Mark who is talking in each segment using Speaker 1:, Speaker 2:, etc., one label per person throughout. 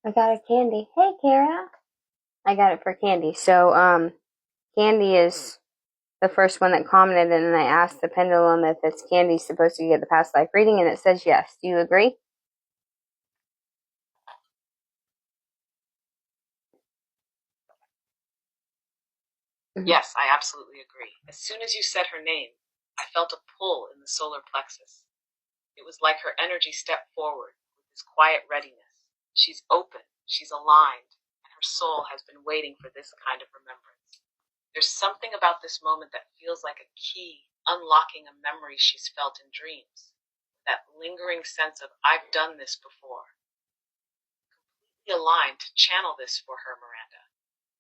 Speaker 1: I got a Candy. Hey, Kara. I got it for Candy. So, Candy is the first one that commented, and then I asked the pendulum if it's Candy supposed to get the past life reading, and it says yes. Do you agree?
Speaker 2: Yes, I absolutely agree. As soon as you said her name, I felt a pull in the solar plexus. It was like her energy stepped forward with this quiet readiness. She's open, she's aligned, and her soul has been waiting for this kind of remembrance. There's something about this moment that feels like a key unlocking a memory she's felt in dreams. That lingering sense of, I've done this before. Completely aligned to channel this for her, Miranda.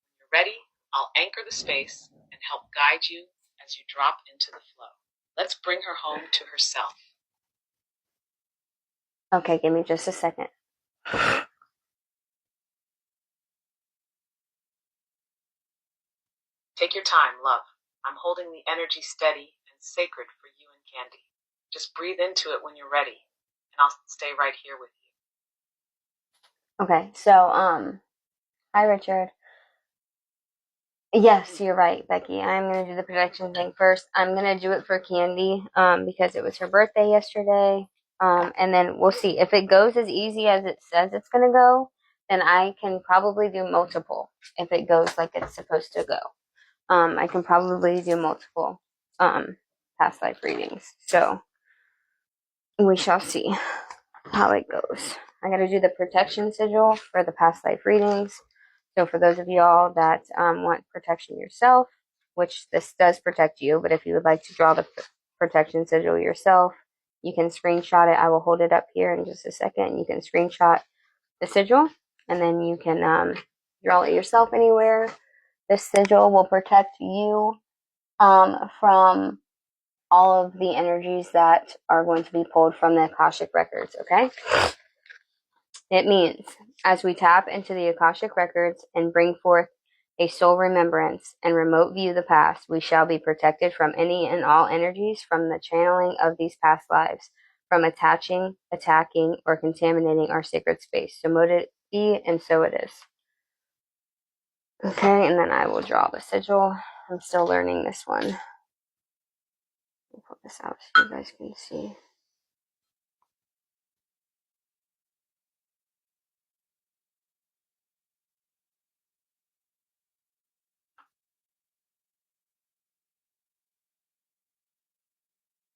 Speaker 2: When you're ready, I'll anchor the space and help guide you as you drop into the flow. Let's bring her home to herself.
Speaker 1: Okay, give me just a second.
Speaker 2: Take your time, love. I'm holding the energy steady and sacred for you and Candy. Just breathe into it when you're ready, and I'll stay right here with you.
Speaker 1: Okay, so, hi, Richard. Yes, you're right, Becky. I'm gonna do the protection thing first. I'm gonna do it for Candy, because it was her birthday yesterday. And then we'll see if it goes as easy as it says it's gonna go. Then I can probably do multiple if it goes like it's supposed to go. I can probably do multiple past life readings. So we shall see how it goes. I gotta do the protection sigil for the past life readings. So for those of y'all that want protection yourself, which this does protect you, but if you would like to draw the protection sigil yourself, you can screenshot it. I will hold it up here in just a second. You can screenshot the sigil, and then you can draw it yourself anywhere. This sigil will protect you from all of the energies that are going to be pulled from the Akashic records, okay? It means, as we tap into the Akashic records and bring forth a soul remembrance and remote view the past, we shall be protected from any and all energies from the channeling of these past lives, from attaching, attacking, or contaminating our sacred space. So mote it be, and so it is. Okay, and then I will draw the sigil. I'm still learning this one. I'll put this out so you guys can see.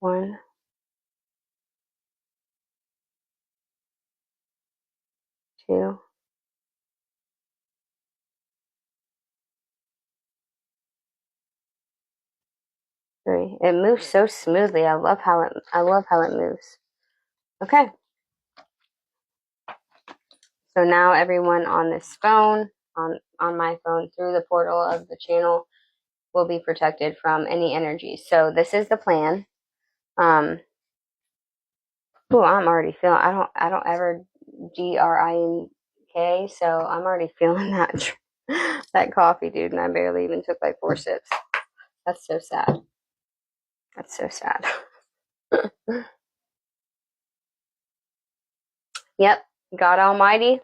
Speaker 1: One, two, three. It moves so smoothly. I love how it moves. Okay. So now everyone on this phone, on my phone through the portal of the channel, will be protected from any energy. So this is the plan. I'm already feeling. I don't ever drink, so I'm already feeling that that coffee, dude. And I barely even took like 4 sips. That's so sad. That's so sad. Yep. God Almighty,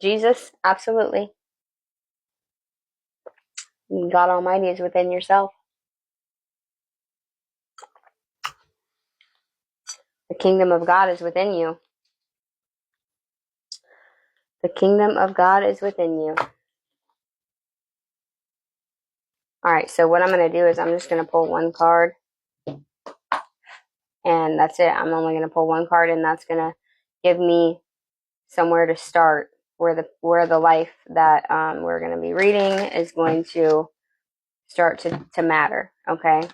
Speaker 1: Jesus, absolutely. God Almighty is within yourself. The kingdom of God is within you. The kingdom of God is within you. All right, so what I'm going to do is I'm just going to pull one card, and that's it. I'm only going to pull one card, and that's going to give me somewhere to start where the life that we're going to be reading is going to start to matter, okay?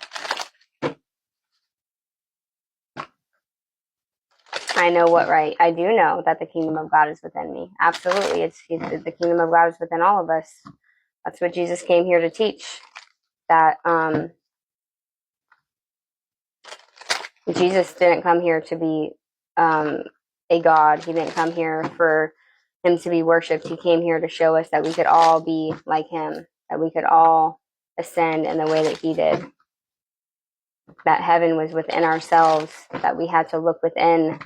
Speaker 1: I know what right. I do know that the kingdom of God is within me. Absolutely. The kingdom of God is within all of us. That's what Jesus came here to teach. That Jesus didn't come here to be a God. He didn't come here for him to be worshipped. He came here to show us that we could all be like him, that we could all ascend in the way that he did. That heaven was within ourselves, that we had to look within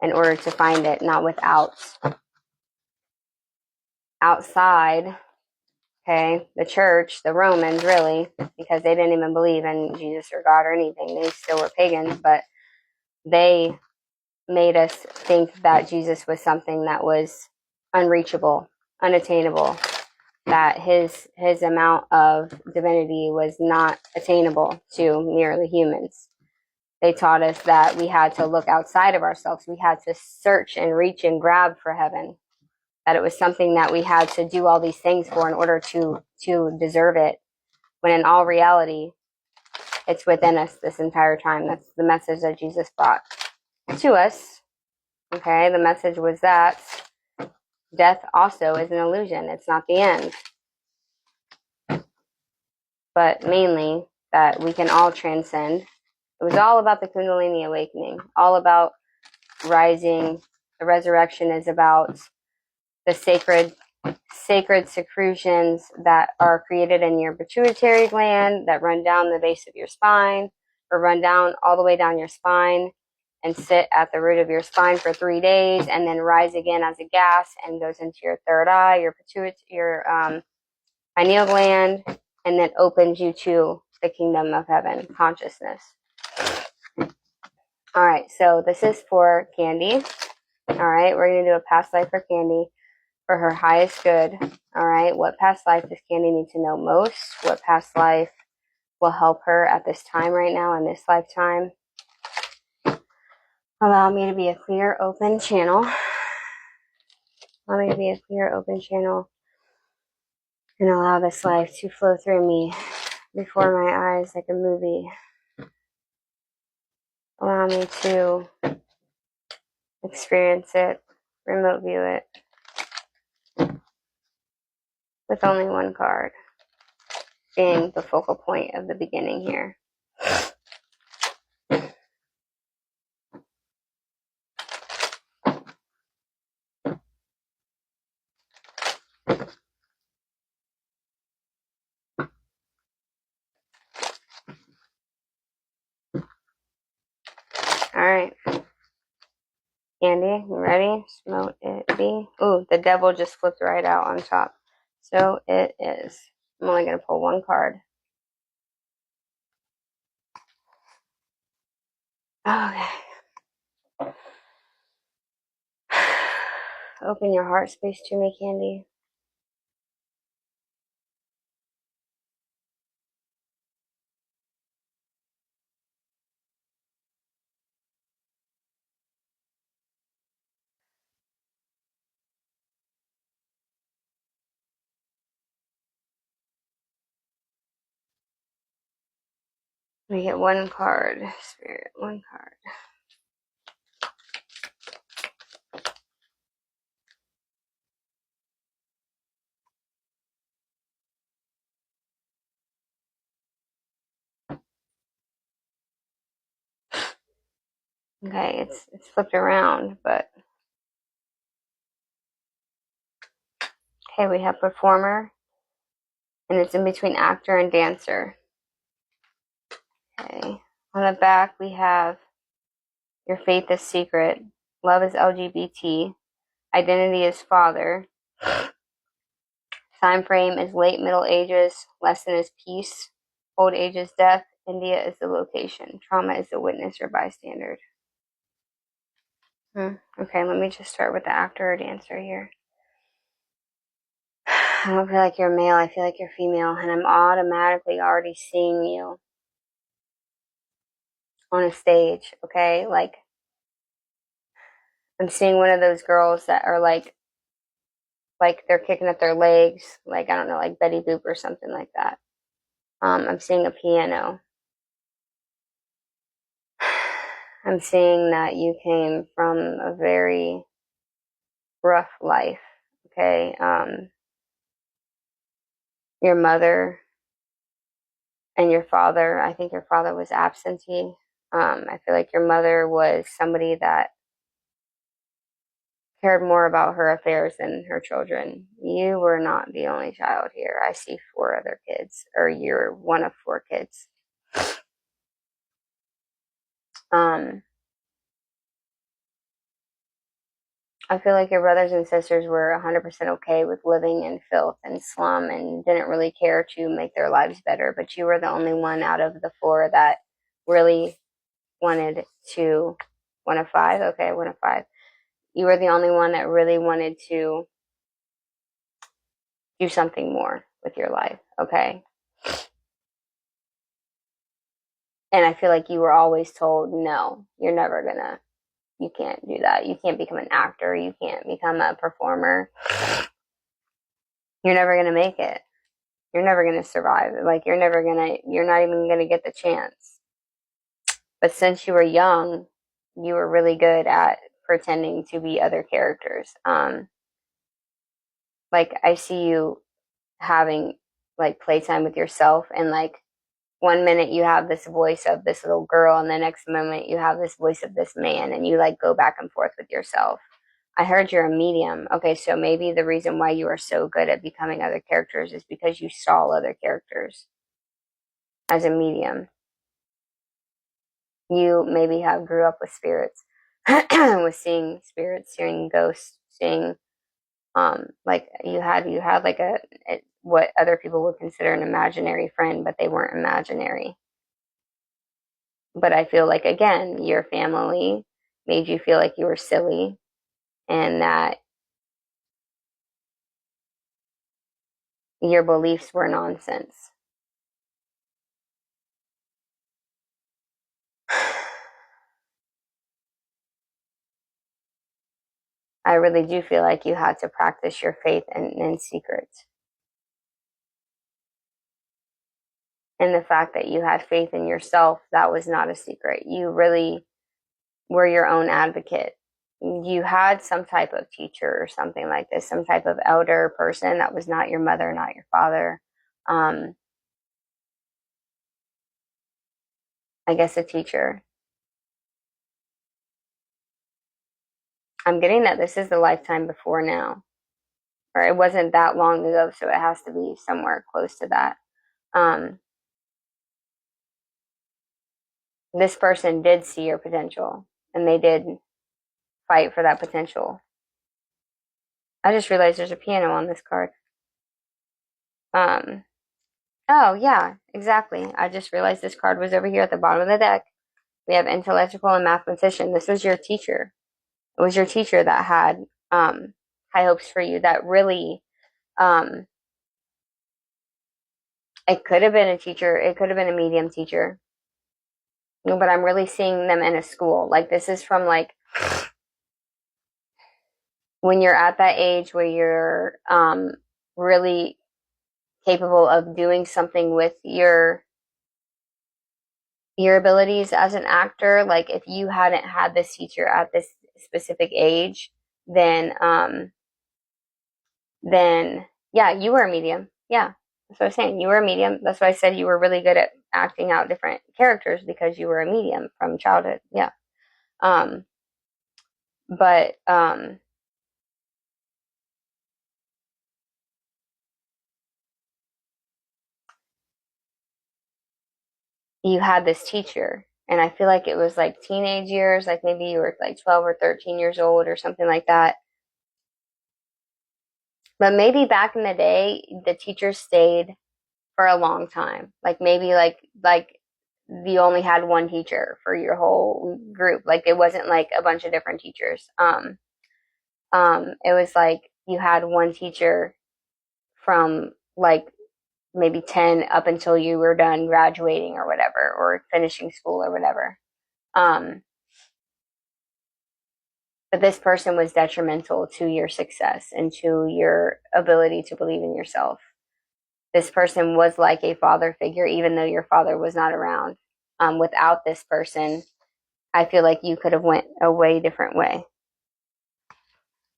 Speaker 1: in order to find it, not without. outside, okay, the church, the Romans, really, because they didn't even believe in Jesus or God or anything. They still were pagans, but they made us think that Jesus was something that was unreachable, unattainable, that his amount of divinity was not attainable to merely humans. They taught us that we had to look outside of ourselves. We had to search and reach and grab for heaven. That it was something that we had to do all these things for in order to deserve it. When in all reality, it's within us this entire time. That's the message that Jesus brought to us. Okay, the message was that death also is an illusion. It's not the end. But mainly that we can all transcend. It was all about the Kundalini awakening, all about rising. The resurrection is about the sacred secretions that are created in your pituitary gland that run down the base of your spine or run down all the way down your spine and sit at the root of your spine for 3 days and then rise again as a gas and goes into your third eye, your pineal gland, and then opens you to the kingdom of heaven consciousness. All right, so this is for Candy. All right, we're going to do a past life for Candy for her highest good. All right, what past life does Candy need to know most? What past life will help her at this time right now in this lifetime? Allow me to be a clear, open channel. Allow me to be a clear, open channel and allow this life to flow through me before my eyes like a movie. Allow me to experience it, remote view it, with only one card being the focal point of the beginning here. All right. Candy, you ready? Smote it be. Ooh, the devil just flipped right out on top. So it is. I'm only going to pull one card. Okay. Open your heart space to me, Candy. We get one card, Spirit, one card. Okay, it's flipped around, but okay, we have performer, and it's in between actor and dancer. Okay, on the back we have your faith is secret, love is LGBT, identity is father, time frame is late Middle Ages, lesson is peace, old age is death, India is the location, trauma is the witness or bystander. Okay, let me just start with the actor or dancer here. I don't feel like you're male, I feel like you're female, and I'm automatically already seeing you on a stage, okay? Like, I'm seeing one of those girls that are like they're kicking up their legs, like, I don't know, like Betty Boop or something like that. I'm seeing a piano. I'm seeing that you came from a very rough life, okay? Your mother and your father, I think your father was absentee. I feel like your mother was somebody that cared more about her affairs than her children. You were not the only child here. I see 4 other kids, or you're one of 4 kids. Um, I feel like your brothers and sisters were 100% okay with living in filth and slum and didn't really care to make their lives better, but you were the only one out of the four that really wanted to. One of five? Okay, one of five. You were the only one that really wanted to do something more with your life, okay? And I feel like you were always told, no, you're never gonna, you can't do that. You can't become an actor. You can't become a performer. You're never gonna make it. You're never gonna survive. Like, you're not even gonna get the chance. But since you were young, you were really good at pretending to be other characters. Like, I see you having like playtime with yourself, and like one minute you have this voice of this little girl and the next moment you have this voice of this man, and you like go back and forth with yourself. I heard you're a medium. Okay, so maybe the reason why you are so good at becoming other characters is because you saw other characters as a medium. You maybe have grew up with spirits, with seeing spirits, seeing ghosts, seeing like you had like a what other people would consider an imaginary friend, but they weren't imaginary. But I feel like, again, your family made you feel like you were silly and that your beliefs were nonsense. I really do feel like you had to practice your faith in secret. And the fact that you had faith in yourself, that was not a secret. You really were your own advocate. You had some type of teacher or something like this, some type of elder person that was not your mother, not your father. Um, I guess a teacher. I'm getting that this is the lifetime before now, or it wasn't that long ago, so it has to be somewhere close to that. Um, this person did see your potential, and they did fight for that potential. I just realized there's a piano on this card. Um, oh yeah, exactly. I just realized this card was over here at the bottom of the deck. We have intellectual and mathematician. This was your teacher. It was your teacher that had high hopes for you. That really, um, it could have been a teacher. It could have been a medium teacher. But I'm really seeing them in a school. Like, this is from like when you're at that age where you're really capable of doing something with your abilities as an actor. Like, if you hadn't had this teacher at this specific age, then then yeah, you were a medium. Yeah, that's what I was saying. You were a medium. That's why I said you were really good at acting out different characters, because you were a medium from childhood. Yeah. Um, but you had this teacher, and I feel like it was like teenage years, like maybe you were like 12 or 13 years old or something like that. But maybe back in the day, the teachers stayed for a long time. Like, maybe like you only had one teacher for your whole group. Like, it wasn't like a bunch of different teachers. It was like you had one teacher from like maybe 10 up until you were done graduating or whatever, or finishing school or whatever. Um, but this person was detrimental to your success and to your ability to believe in yourself. This person was like a father figure, even though your father was not around. Without this person, I feel like you could have went a way different way.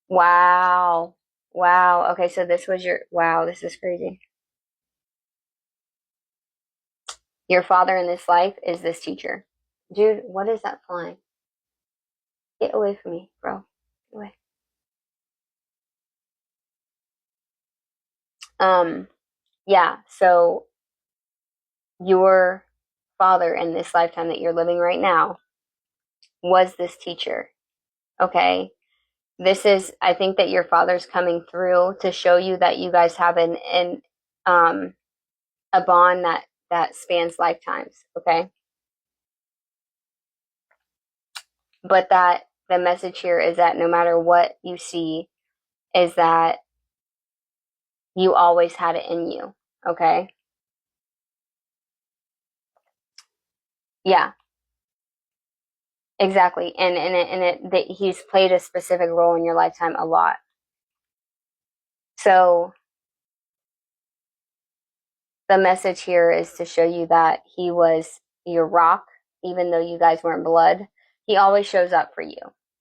Speaker 1: Wow. Wow. Okay, so this was your, wow, this is crazy. Your father in this life is this teacher. Dude, what is that flying? Get away from me, bro. Get away. Um, yeah, so your father in this lifetime that you're living right now was this teacher. Okay. I think that your father's coming through to show you that you guys have um, a bond that spans lifetimes, okay? But that the message here is that no matter what you see, is that you always had it in you, okay? Yeah, exactly. That he's played a specific role in your lifetime a lot. So the message here is to show you that he was your rock, even though you guys weren't blood. He always shows up for you,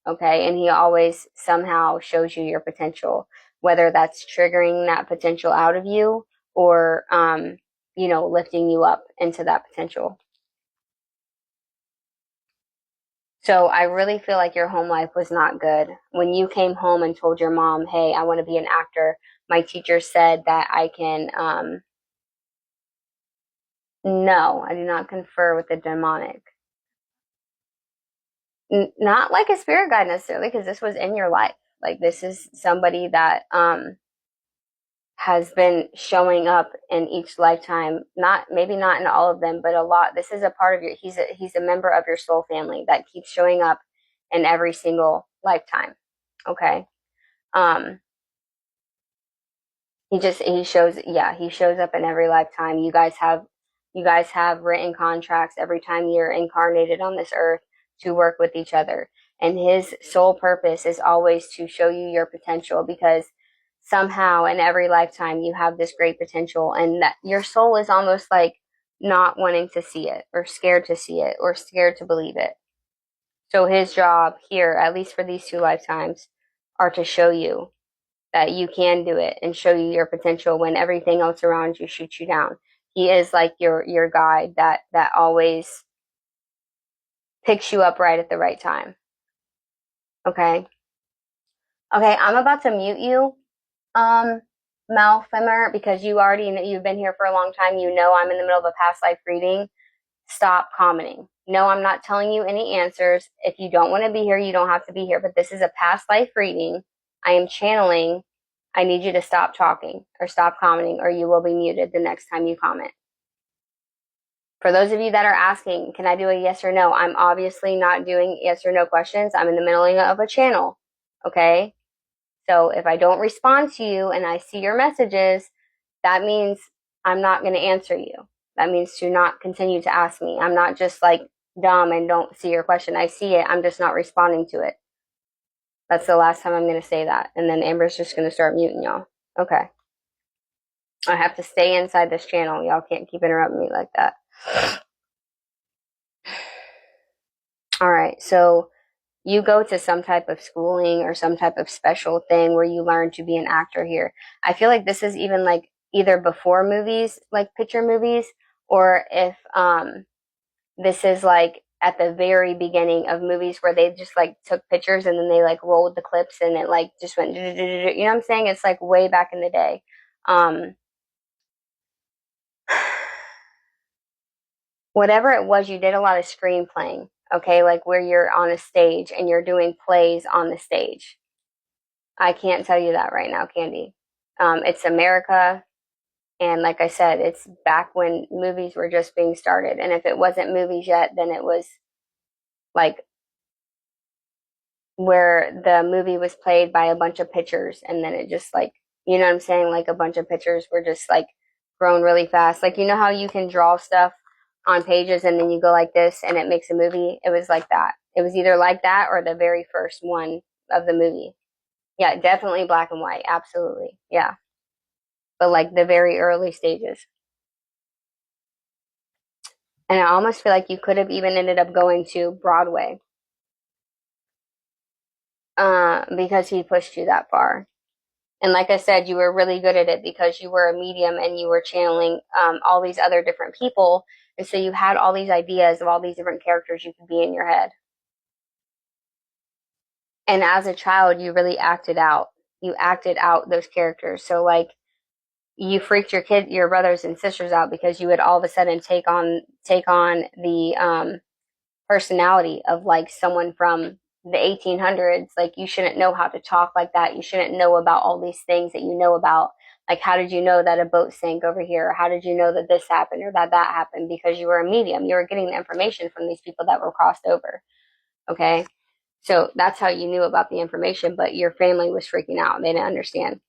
Speaker 1: okay? And he always somehow shows you your potential, whether that's triggering that potential out of you or, lifting you up into that potential. So I really feel like your home life was not good. When you came home and told your mom, hey, I want to be an actor, my teacher said that I can, no, I do not confer with the demonic. Not like a spirit guide necessarily, because this was in your life. Like this is somebody that has been showing up in each lifetime. Not maybe not in all of them, but a lot. This is a part of your. He's a member of your soul family that keeps showing up in every single lifetime. Okay. Um, he shows up in every lifetime. You guys have written contracts every time you're incarnated on this earth to work with each other. And his sole purpose is always to show you your potential, because somehow in every lifetime you have this great potential, and that your soul is almost like not wanting to see it, or scared to see it, or scared to believe it. So his job here, at least for these 2 lifetimes, are to show you that you can do it and show you your potential when everything else around you shoots you down. He is like your guide that always picks you up right at the right time. Okay. Okay, I'm about to mute you, um, Malfemer, because you've been here for a long time. You know I'm in the middle of a past life reading. Stop commenting. No, I'm not telling you any answers. If you don't want to be here, you don't have to be here. But this is a past life reading. I am channeling. I need you to stop talking or stop commenting, or you will be muted the next time you comment. For those of you that are asking, can I do a yes or no? I'm obviously not doing yes or no questions. I'm in the middle of a channel. Okay? So if I don't respond to you and I see your messages, that means I'm not going to answer you. That means to not continue to ask me. I'm not just like dumb and don't see your question. I see it. I'm just not responding to it. That's the last time I'm going to say that. And then Amber's just going to start muting y'all. Okay. I have to stay inside this channel. Y'all can't keep interrupting me like that. All right. So you go to some type of schooling or some type of special thing where you learn to be an actor here. I feel like this is even like either before movies, like picture movies, or if this is like at the very beginning of movies where they just like took pictures and then they like rolled the clips and it like just went, you know what I'm saying? It's like way back in the day. Whatever it was, you did a lot of screen playing, okay? Like where you're on a stage and you're doing plays on the stage. I can't tell you that right now, Candy. It's America. And like I said, it's back when movies were just being started. And if it wasn't movies yet, then it was like where the movie was played by a bunch of pictures. And then it just like, you know what I'm saying? Like a bunch of pictures were just like grown really fast. Like, you know how you can draw stuff on pages and then you go like this and it makes a movie? It was like that. It was either like that or the very first one of the movie. Yeah, definitely black and white. Absolutely. Yeah. But like the very early stages. And I almost feel like you could have even ended up going to Broadway because he pushed you that far. And like I said, you were really good at it because you were a medium and you were channeling all these other different people. And so you had all these ideas of all these different characters you could be in your head. And as a child, you really acted out. You acted out those characters. So like you freaked your brothers and sisters out because you would all of a sudden take on the personality of like someone from the 1800s. Like, you shouldn't know how to talk like that. You shouldn't know about all these things that you know about. Like, how did you know that a boat sank over here? How did you know that this happened or that that happened? Because you were a medium. You were getting the information from these people that were crossed over. Okay. So that's how you knew about the information, but your family was freaking out. They didn't understand.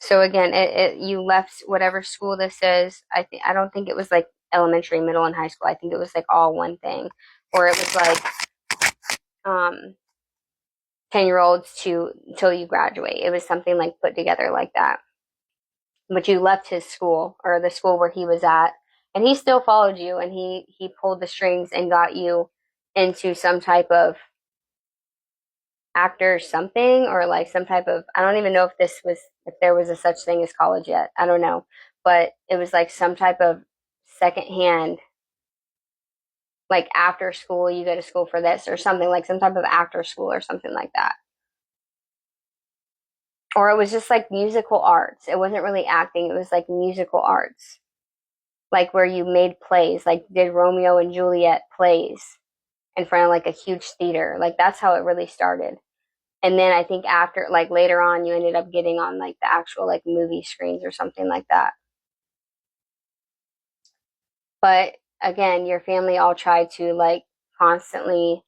Speaker 1: So again, you left whatever school this is. I don't think it was like elementary, middle, and high school. I think it was like all one thing, or it was like 10-year-olds to until you graduate. It was something like put together like that. But you left his school or the school where he was at, and he still followed you, and he pulled the strings and got you into some type of actor something, or like some type of, I don't even know if there was a such thing as college yet. I don't know. But it was like some type of secondhand, like after school you go to school for this or something, like some type of actor school or something like that. Or it was just like musical arts. It wasn't really acting, it was like musical arts. Like where you made plays, like did Romeo and Juliet plays in front of like a huge theater. Like that's how it really started. And then I think after, like later on, you ended up getting on like the actual like movie screens or something like that. But again, your family all tried to like constantly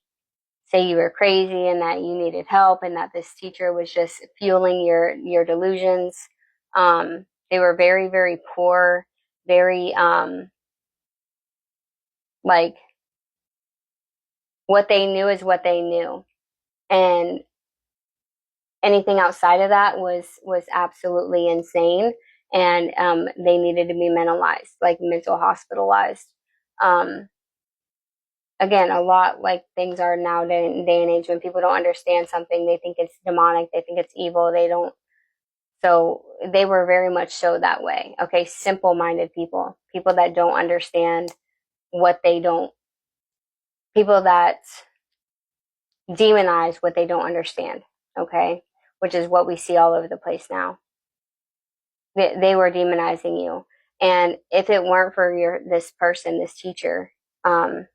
Speaker 1: say you were crazy and that you needed help and that this teacher was just fueling your delusions. They were very, very poor, very like what they knew is what they knew. And anything outside of that was absolutely insane, and they needed to be mentalized, like mental hospitalized. Um, Again, a lot like things are now day and age. When people don't understand something, they think it's demonic, they think it's evil, they don't. So they were very much so that way. Okay, simple minded people, people that don't understand what they don't, people that demonize what they don't understand. Okay, which is what we see all over the place now. They were demonizing you. And if it weren't for this person, this teacher, um,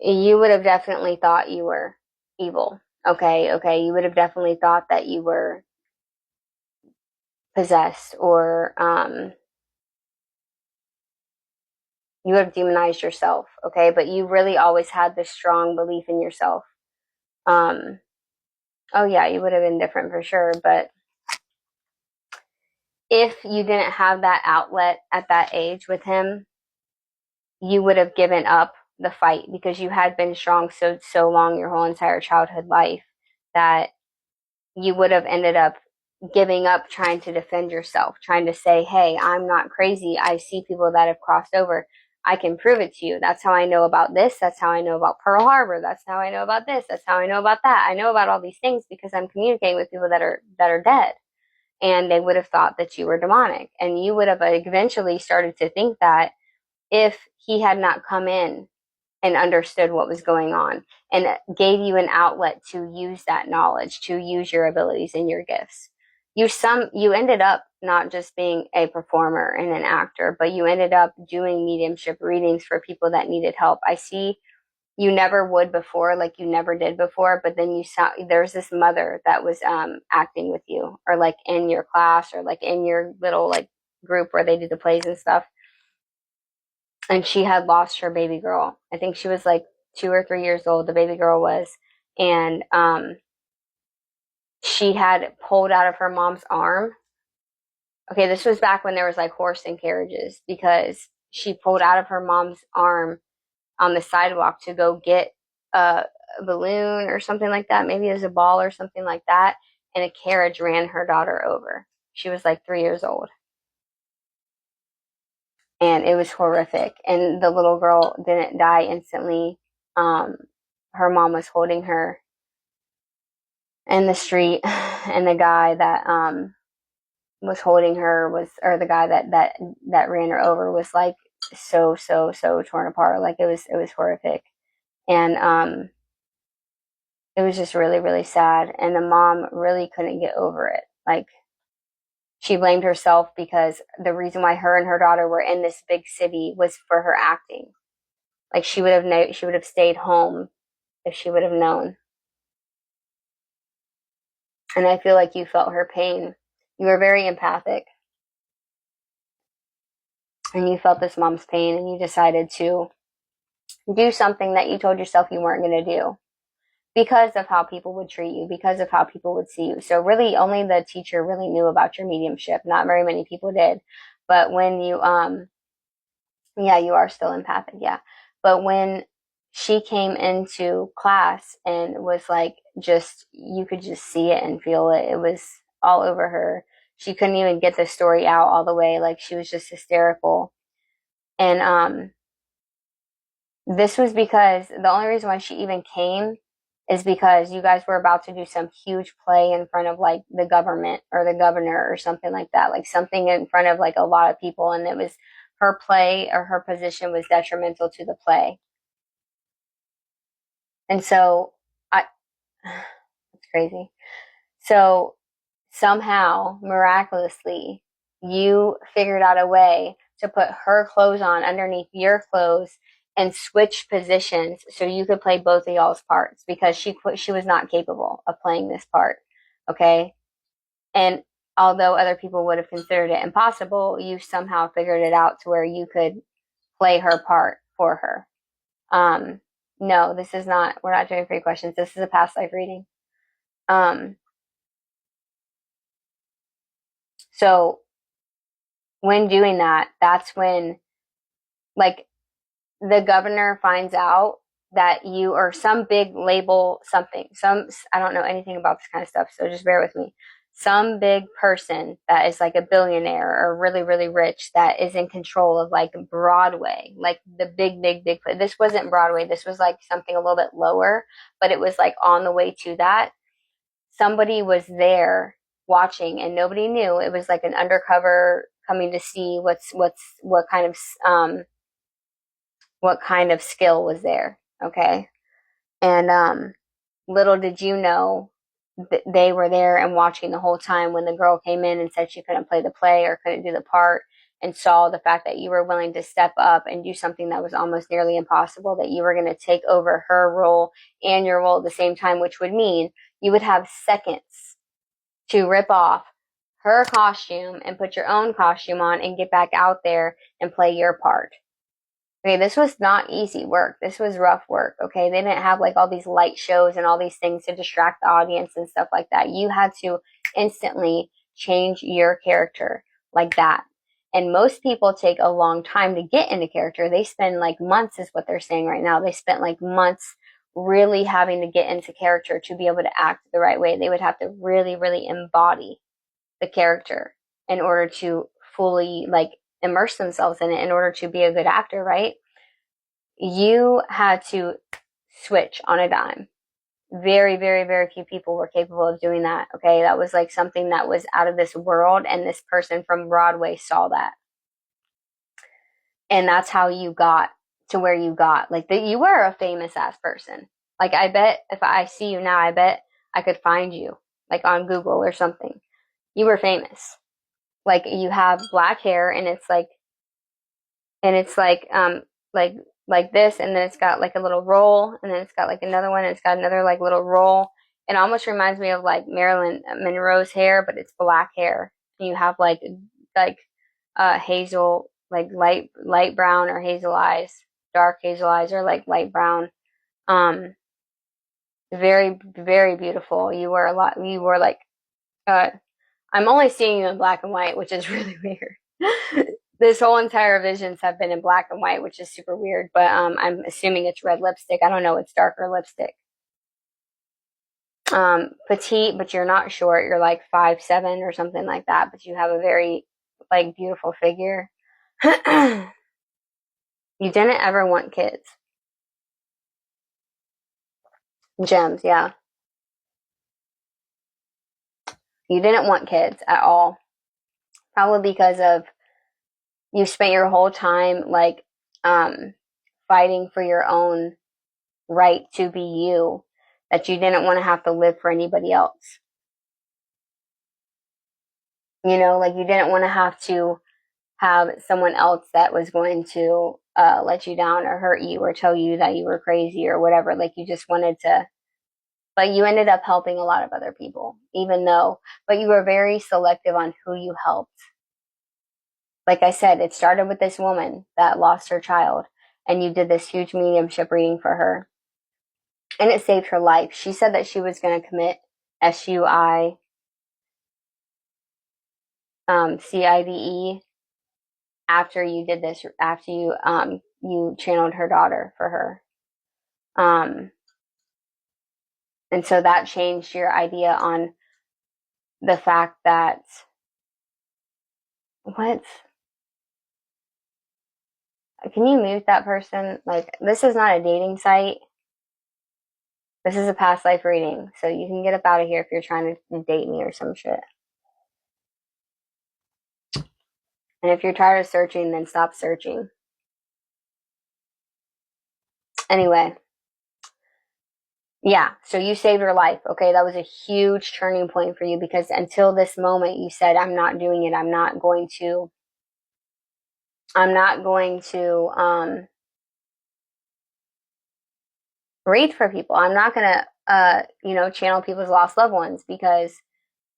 Speaker 1: you would have definitely thought you were evil. Okay, you would have definitely thought that you were possessed, or you would have demonized yourself. Okay, but you really always had this strong belief in yourself. Um, oh yeah, you would have been different for sure. But if you didn't have that outlet at that age with him, you would have given up the fight because you had been strong so long your whole entire childhood life that you would have ended up giving up trying to defend yourself, trying to say, hey, I'm not crazy. I see people that have crossed over. I can prove it to you. That's how I know about this. That's how I know about Pearl Harbor. That's how I know about this. That's how I know about that. I know about all these things because I'm communicating with people that are dead. And they would have thought that you were demonic. And you would have eventually started to think that if he had not come in and understood what was going on and gave you an outlet to use that knowledge, to use your abilities and your gifts. You ended up not just being a performer and an actor, but you ended up doing mediumship readings for people that needed help. I see you never would before, like you never did before, but then you saw there's this mother that was acting with you, or like in your class, or like in your little like group where they do the plays and stuff, and she had lost her baby girl. I think she was like 2 or 3 years old. The baby girl was, and she had pulled out of her mom's arm. Okay, this was back when there was like horse and carriages, because she pulled out of her mom's arm on the sidewalk to go get a, a balloon or something like that. Maybe it was a ball or something like that, and a carriage ran her daughter over. She was like 3 years old, and it was horrific. And the little girl didn't die instantly. Um, Her mom was holding her in the street, and the guy that was holding her was, or the guy that ran her over was like so torn apart. Like it was horrific, and it was just really really sad. And the mom really couldn't get over it. Like She blamed herself because the reason why her and her daughter were in this big city was for her acting. Like she would have stayed home if she would have known. And I feel like you felt her pain. You were very empathic. And you felt this mom's pain and you decided to do something that you told yourself you weren't going to do because of how people would treat you, because of how people would see you. So really only the teacher really knew about your mediumship. Not very many people did. But when you yeah, you are still empathic, yeah. But when she came into class and was like just you could just see it and feel it. It was all over her. She couldn't even get the story out all the way. Like she was just hysterical. And this was because the only reason why she even came is because you guys were about to do some huge play in front of like the government or the governor or something like that, like something in front of like a lot of people. And it was her play or her position was detrimental to the play. And so it's crazy. So somehow, miraculously, you figured out a way to put her clothes on underneath your clothes and switch positions so you could play both of y'all's parts because she was not capable of playing this part. Okay? And although other people would have considered it impossible, you somehow figured it out to where you could play her part for her. Um, no, this is not, we're not doing free questions. This is a past life reading. Um, so when doing that, that's when like the governor finds out that you or some big label something, I don't know anything about this kind of stuff, so just bear with me. Some big person that is like a billionaire or really, really rich that is in control of like Broadway, like the big. This wasn't Broadway. This was like something a little bit lower, but it was like on the way to that. Somebody was there watching and nobody knew. It was like an undercover coming to see what kind of skill was there. Okay. And little did you know they were there and watching the whole time when the girl came in and said she couldn't play the play or couldn't do the part and saw the fact that you were willing to step up and do something that was almost nearly impossible, that you were going to take over her role and your role at the same time, which would mean you would have seconds to rip off her costume and put your own costume on and get back out there and play your part. Okay, this was not easy work. This was rough work. Okay, they didn't have like all these light shows and all these things to distract the audience and stuff like that. You had to instantly change your character like that. And most people take a long time to get into character. They spend like months, is what they're saying right now. They spent like months really having to get into character to be able to act the right way. They would have to really, really embody the character in order to fully like immerse themselves in it in order to be a good actor, right? You had to switch on a dime. Very, very, very few people were capable of doing that. Okay. That was like something that was out of this world. And this person from Broadway saw that. And that's how you got to where you got. Like that you were a famous ass person. Like I bet if I see you now, I bet I could find you like on Google or something. You were famous. Like you have black hair and it's like like this, and then it's got like a little roll, and then it's got like another one, and it's got another like little roll. It almost reminds me of like Marilyn Monroe's hair, but it's black hair. And you have like hazel, like light brown or hazel eyes, dark hazel eyes or like light brown. Um, very very beautiful. You were a lot. You were like uh I'm only seeing you in black and white, which is really weird. This whole entire visions have been in black and white, which is super weird, but I'm assuming it's red lipstick. I don't know, it's darker lipstick. Petite, but you're not short. You're like 5'7" or something like that, but you have a very like beautiful figure. You didn't ever want kids. Gems, yeah. You didn't want kids at all. Probably because of you spent your whole time like fighting for your own right to be you, that you didn't want to have to live for anybody else. You know, like you didn't want to have someone else that was going to let you down or hurt you or tell you that you were crazy or whatever. Like you just wanted to, but you ended up helping a lot of other people, even though, but you were very selective on who you helped. Like I said, it started with this woman that lost her child, and you did this huge mediumship reading for her, and it saved her life. She said that she was going to commit SUI, CIDE after you did this, after you channeled her daughter for her. And so that changed your idea on the fact that, what? Can you mute that person? Like, this is not a dating site. This is a past life reading. So you can get up out of here if you're trying to date me or some shit. And if you're tired of searching, then stop searching. Anyway. Yeah, so you saved her life. Okay, that was a huge turning point for you because until this moment you said, I'm not doing it. I'm not going to read for people. I'm not going to channel people's lost loved ones because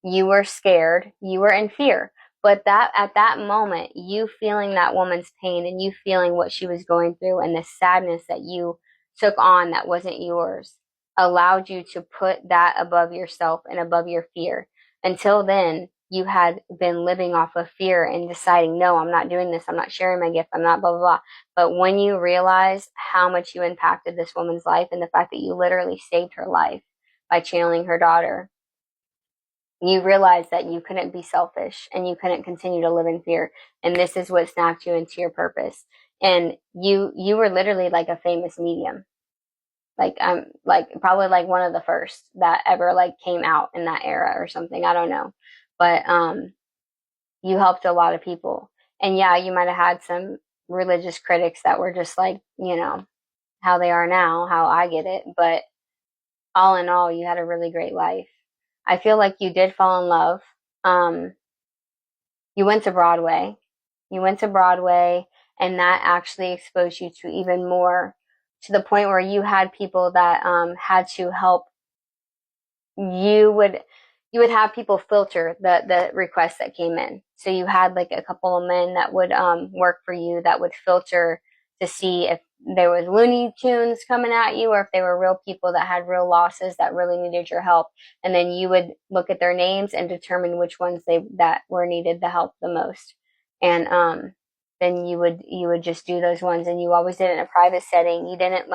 Speaker 1: you were scared, you were in fear. But that at that moment, you feeling that woman's pain and you feeling what she was going through and the sadness that you took on that wasn't yours allowed you to put that above yourself and above your fear. Until then, you had been living off of fear and deciding, no, I'm not doing this. I'm not sharing my gift. I'm not blah, blah, blah. But when you realize how much you impacted this woman's life and the fact that you literally saved her life by channeling her daughter, you realize that you couldn't be selfish and you couldn't continue to live in fear. And this is what snapped you into your purpose. And you were literally like a famous medium. Like probably like one of the first that ever like came out in that era or something. I don't know. But you helped a lot of people. And yeah, you might have had some religious critics that were just like, how they are now, how I get it. But all in all, you had a really great life. I feel like you did fall in love. Um, you went to Broadway. You went to Broadway, and that actually exposed you to even more, to the point where you had people that had to help. You would have people filter the requests that came in. So you had like a couple of men that would work for you that would filter to see if there was Looney Tunes coming at you or if they were real people that had real losses that really needed your help. And then you would look at their names and determine which ones that were needed the help the most. And then you would just do those ones, and you always did it in a private setting. You didn't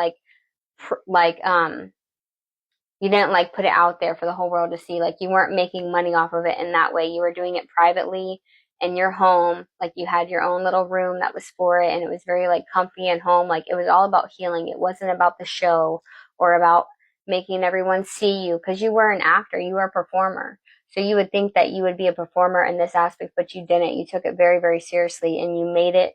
Speaker 1: you didn't like put it out there for the whole world to see. Like you weren't making money off of it in that way. You were doing it privately in your home. Like you had your own little room that was for it, and it was very like comfy and home. Like it was all about healing. It wasn't about the show or about making everyone see you, because you were an actor, you were a performer. So you would think that you would be a performer in this aspect, but you didn't. You took it very, very seriously, and you made it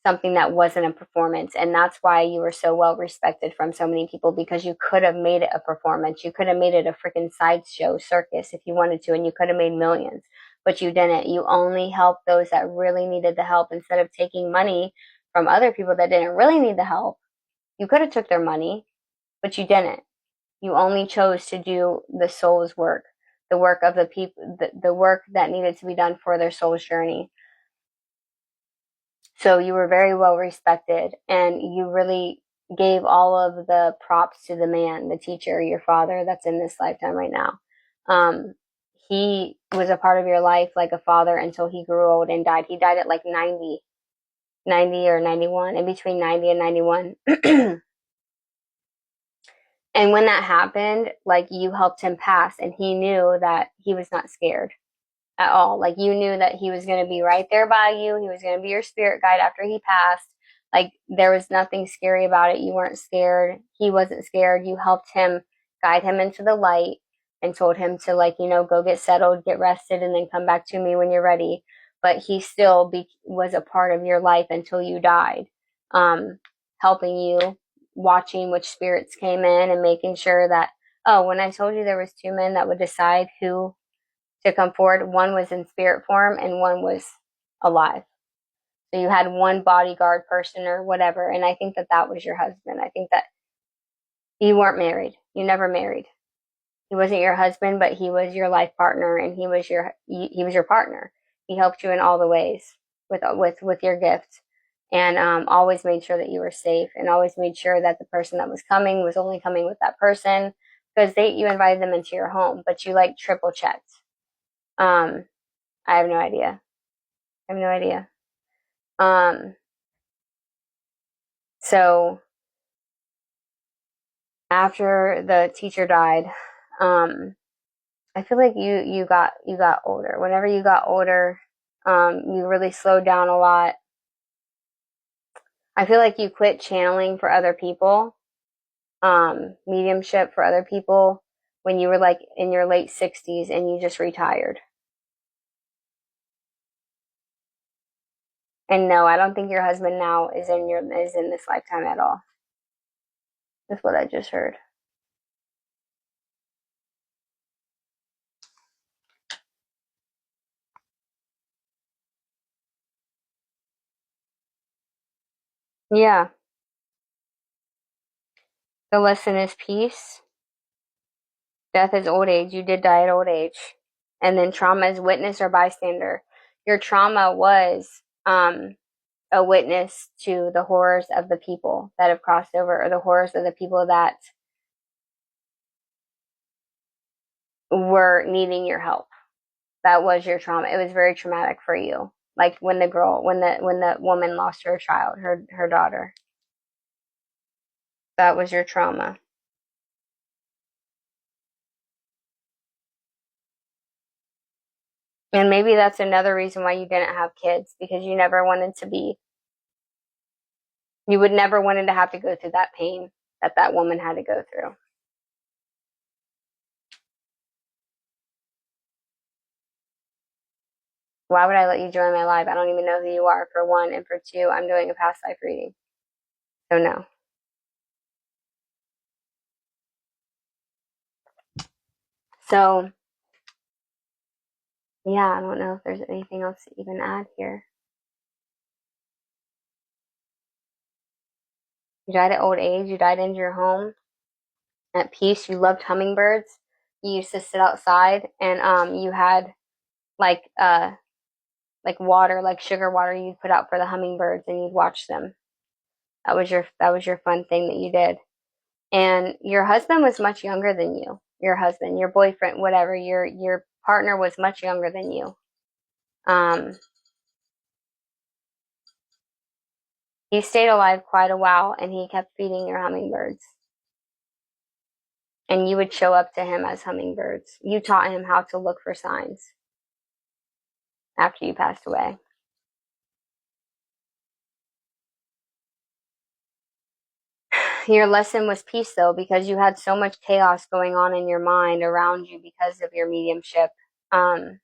Speaker 1: something that wasn't a performance. And that's why you were so well respected from so many people, because you could have made it a performance. You could have made it a freaking sideshow circus if you wanted to, and you could have made millions, but you didn't. You only helped those that really needed the help instead of taking money from other people that didn't really need the help. You could have took their money, but you didn't. You only chose to do the soul's work, the work of the people, the work that needed to be done for their soul's journey. So you were very well respected, and you really gave all of the props to the man, the teacher, your father that's in this lifetime right now. He was a part of your life like a father until he grew old and died. He died at like 90 or 91, in between 90 and 91. And when that happened, like you helped him pass, and he knew that he was not scared at all. Like you knew that he was going to be right there by you. He was going to be your spirit guide after he passed. Like there was nothing scary about it. You weren't scared. He wasn't scared. You helped him, guide him into the light, and told him to go get settled, get rested, and then come back to me when you're ready. But he still was a part of your life until you died, helping you, watching which spirits came in and making sure that, oh, when I told you there was two men that would decide who to come forward. One was in spirit form and one was alive. So you had one bodyguard person or whatever, and I think that that was your husband. I think that you weren't married. You never married. He wasn't your husband, but he was your life partner, and he was your partner. He helped you in all the ways with your gift, and always made sure that you were safe, and always made sure that the person that was coming was only coming with that person, because you invited them into your home, but you like triple checked. I have no idea. I have no idea. So after the teacher died, I feel like you got older. Whenever you got older, you really slowed down a lot. I feel like you quit channeling for other people, mediumship for other people when you were like in your late 60s and you just retired. And no, I don't think your husband now is in this lifetime at all. That's what I just heard. Yeah. The lesson is peace. Death is old age. You did die at old age. And then trauma is witness or bystander. Your trauma was a witness to the horrors of the people that have crossed over, or the horrors of the people that were needing your help. That was your trauma. It was very traumatic for you. Like when the woman lost her child, her daughter. That was your trauma. And maybe that's another reason why you didn't have kids, because you never wanted to be, you would never wanted to have to go through that pain that that woman had to go through. Why would I let you join my life? I don't even know who you are, for one, and for two, I'm doing a past life reading. So no. So yeah, I don't know if there's anything else to even add here. You died at old age, you died in your home at peace, you loved hummingbirds. You used to sit outside and you had like like water, like sugar water you'd put out for the hummingbirds and you'd watch them. That was your fun thing that you did. And your husband was much younger than you. Your husband, your boyfriend, whatever, your partner was much younger than you. Um, he stayed alive quite a while and he kept feeding your hummingbirds. And you would show up to him as hummingbirds. You taught him how to look for signs after you passed away. Your lesson was peace, though, because you had so much chaos going on in your mind around you because of your mediumship. Um,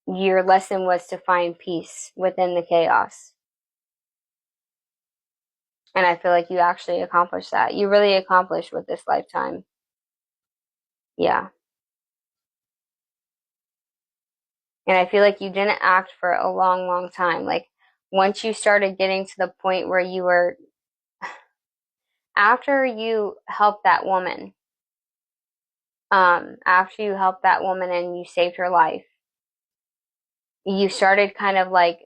Speaker 1: your lesson was to find peace within the chaos. And I feel like you actually accomplished that. You really accomplished with this lifetime. Yeah. And I feel like you didn't act for a long, long time. Like once you started getting to the point where you were, after you helped that woman, after you helped that woman and you saved her life, you started kind of like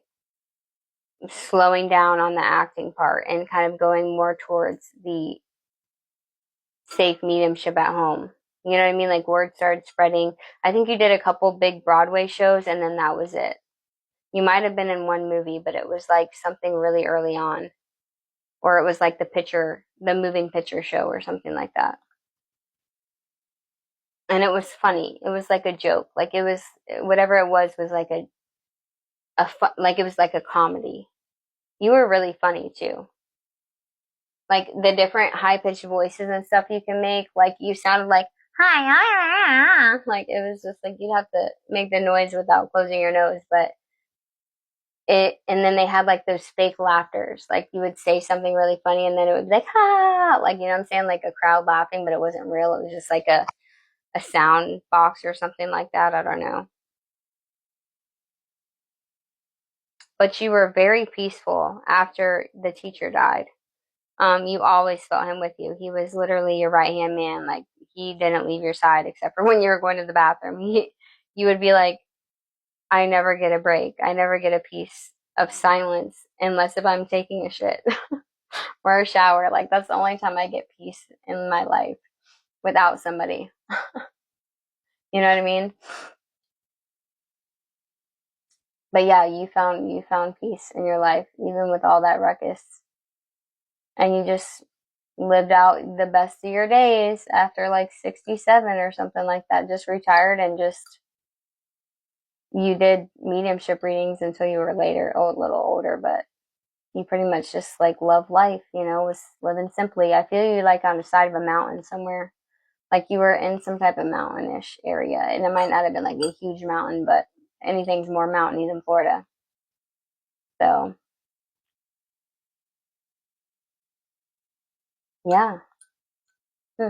Speaker 1: slowing down on the acting part and kind of going more towards the safe mediumship at home. You know what I mean? Like word started spreading. I think you did a couple big Broadway shows and then that was it. You might have been in one movie, but it was like something really early on. Or it was like the moving picture show or something like that. And it was funny. It was like a joke. Like it was, whatever it was like like it was like a comedy. You were really funny too. Like the different high pitched voices and stuff you can make. Like you sounded like hi, like it was just like you'd have to make the noise without closing your nose. But and then they had like those fake laughters. Like you would say something really funny and then it would be like ha, like you know what I'm saying, like a crowd laughing, but it wasn't real. It was just like a a sound box or something like that. I don't know. But you were very peaceful after the teacher died. You always felt him with you. He was literally your right hand man. Like he didn't leave your side except for when you were going to the bathroom. You would be like, I never get a break. I never get a piece of silence unless if I'm taking a shit or a shower. Like that's the only time I get peace in my life without somebody. You know what I mean? But yeah, you found peace in your life even with all that ruckus. And you just lived out the best of your days after like 67 or something like that. Just retired and just you did mediumship readings until you were later, a little older, but you pretty much just like love life, was living simply. I feel you like on the side of a mountain somewhere. Like you were in some type of mountainish area. And it might not have been like a huge mountain, but anything's more mountainy than Florida. So yeah. Hmm.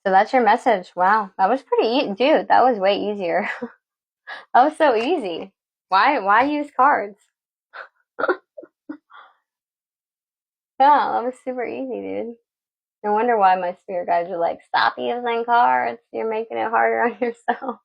Speaker 1: So that's your message. Wow. That was pretty dude, that was way easier. That was so easy. Why use cards? Yeah, that was super easy, dude. No wonder why my spirit guides are like, stop using cards. You're making it harder on yourself.